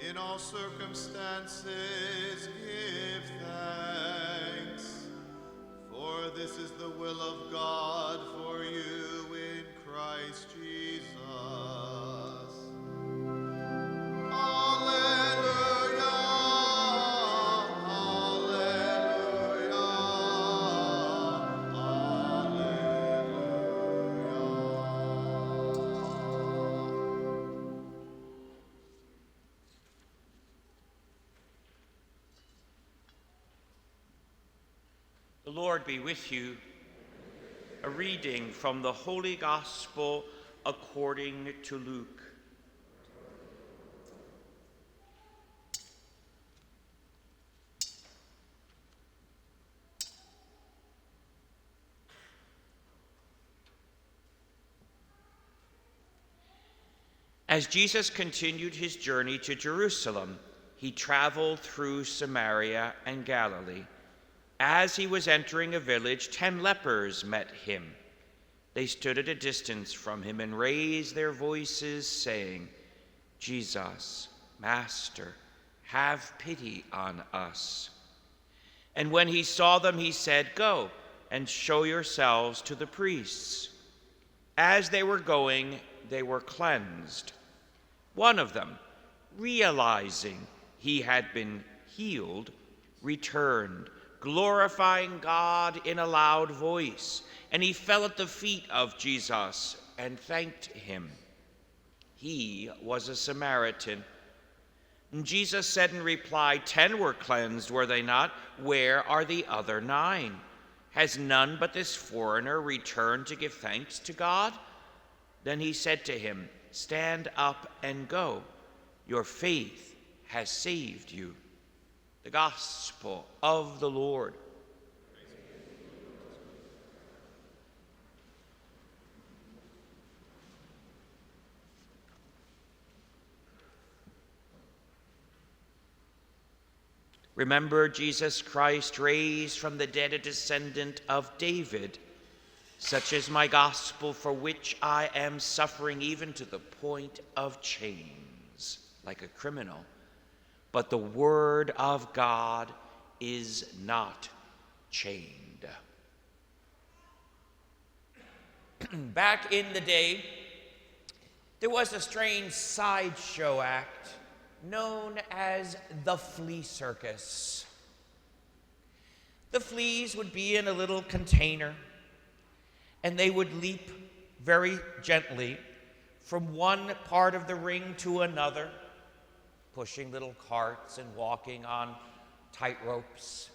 In all circumstances, give thanks, for this is the will of God for you in Christ Jesus. Alleluia, alleluia, alleluia. The Lord be with you. A reading from the Holy Gospel according to Luke. As Jesus continued his journey to Jerusalem, he traveled through Samaria and Galilee. As he was entering a village, 10 lepers met him. They stood at a distance from him and raised their voices, saying, "Jesus, Master, have pity on us." And when he saw them, he said, "Go and show yourselves to the priests." As they were going, they were cleansed. One of them, realizing he had been healed, returned, glorifying God in a loud voice, and he fell at the feet of Jesus and thanked him. He was a Samaritan. And Jesus said in reply, 10 were cleansed, were they not? Where are the other 9? Has none but this foreigner returned to give thanks to God? Then he said to him, "Stand up and go. Your faith has saved you." The Gospel of the Lord. Remember Jesus Christ, raised from the dead, a descendant of David. Such is my gospel, for which I am suffering even to the point of chains, like a criminal. But the word of God is not chained. Back in the day, there was a strange sideshow act known as the flea circus. The fleas would be in a little container, and they would leap very gently from one part of the ring to another, pushing little carts and walking on tight ropes.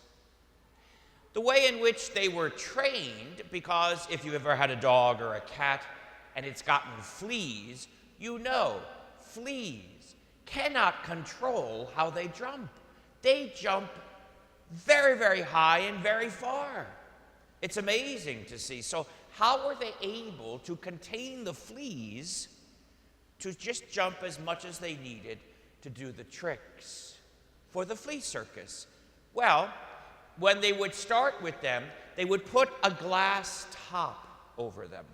The way in which they were trained, because if you ever had a dog or a cat and it's gotten fleas, you know fleas cannot control how they jump. They jump very, very high and very far. It's amazing to see. So how were they able to contain the fleas to just jump as much as they needed to do the tricks for the flea circus? Well, when they would start with them, they would put a glass top over them,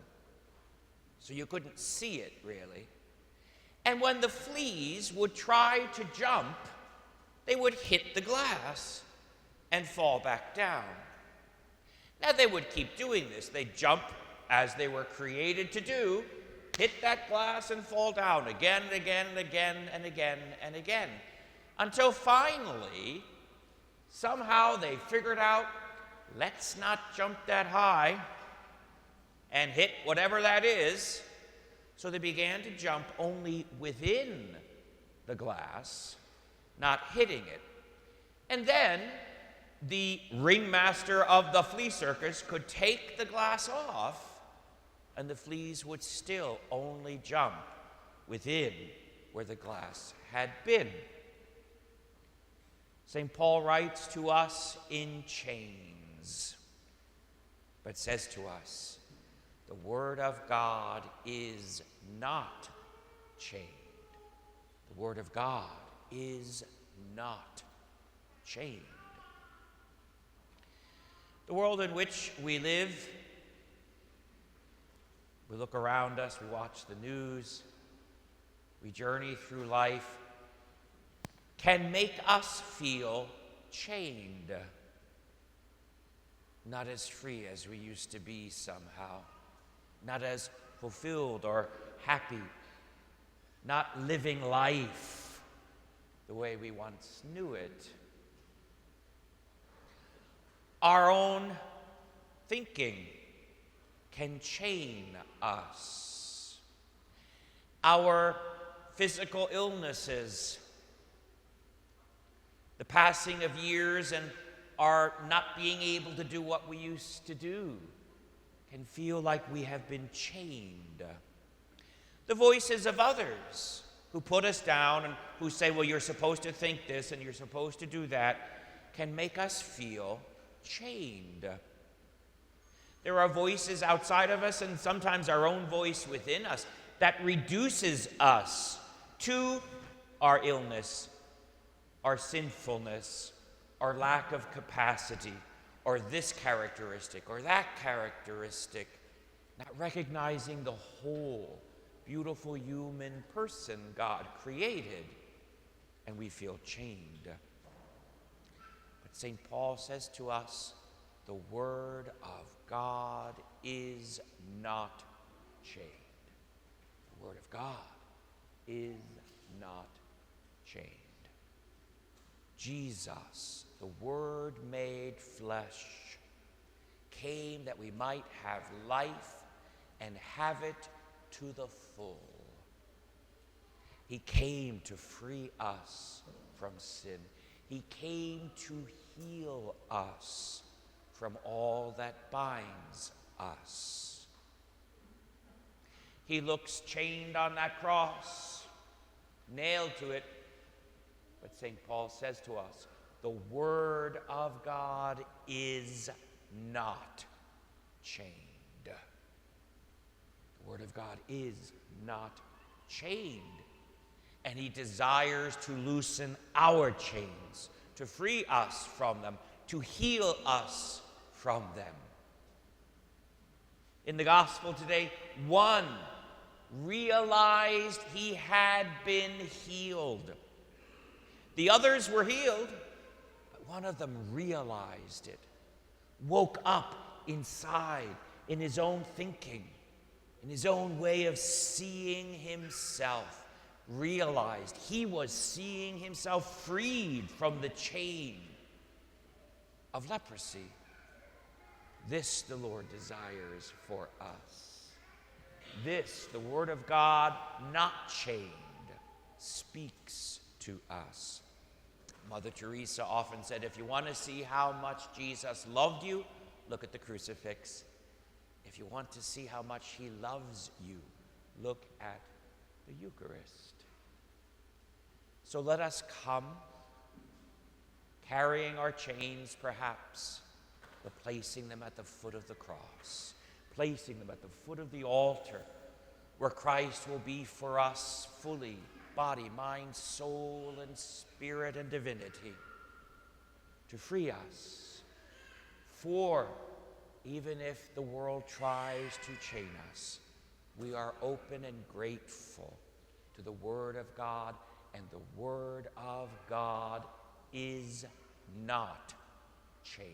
so you couldn't see it really. And when the fleas would try to jump, they would hit the glass and fall back down. Now they would keep doing this. They'd jump as they were created to do, hit that glass and fall down again and again and again and again and again, until finally, somehow they figured out, let's not jump that high and hit whatever that is. So they began to jump only within the glass, not hitting it. And then the ringmaster of the flea circus could take the glass off, and the fleas would still only jump within where the glass had been. St. Paul writes to us in chains, but says to us, the word of God is not chained. The word of God is not chained. The world in which we live, we look around us, we watch the news, we journey through life. can make us feel chained, not as free as we used to be somehow, not as fulfilled or happy, not living life the way we once knew it. Our own thinking can chain us. Our physical illnesses, the passing of years and our not being able to do what we used to do, can feel like we have been chained. The voices of others who put us down and who say, well, you're supposed to think this and you're supposed to do that, can make us feel chained. There are voices outside of us and sometimes our own voice within us that reduces us to our illness, our sinfulness, our lack of capacity, or this characteristic or that characteristic, not recognizing the whole beautiful human person God created, and we feel chained. But St. Paul says to us, the Word of God is not chained. The Word of God is not chained. Jesus, the Word made flesh, came that we might have life and have it to the full. He came to free us from sin. He came to heal us from all that binds us. He looks chained on that cross, nailed to it. But St. Paul says to us, the Word of God is not chained. The Word of God is not chained. And He desires to loosen our chains, to free us from them, to heal us from them. In the gospel today, one realized he had been healed. The others were healed, but one of them realized it, woke up inside in his own thinking, in his own way of seeing himself, realized he was seeing himself freed from the chain of leprosy. This the Lord desires for us. This, the Word of God, not chained, speaks to us. Mother Teresa often said, if you want to see how much Jesus loved you, look at the crucifix. If you want to see how much He loves you, look at the Eucharist. So let us come, carrying our chains perhaps, but placing them at the foot of the cross, placing them at the foot of the altar, where Christ will be for us fully, body, mind, soul, and spirit and divinity, to free us. For even if the world tries to chain us, we are open and grateful to the Word of God, and the Word of God is not chained.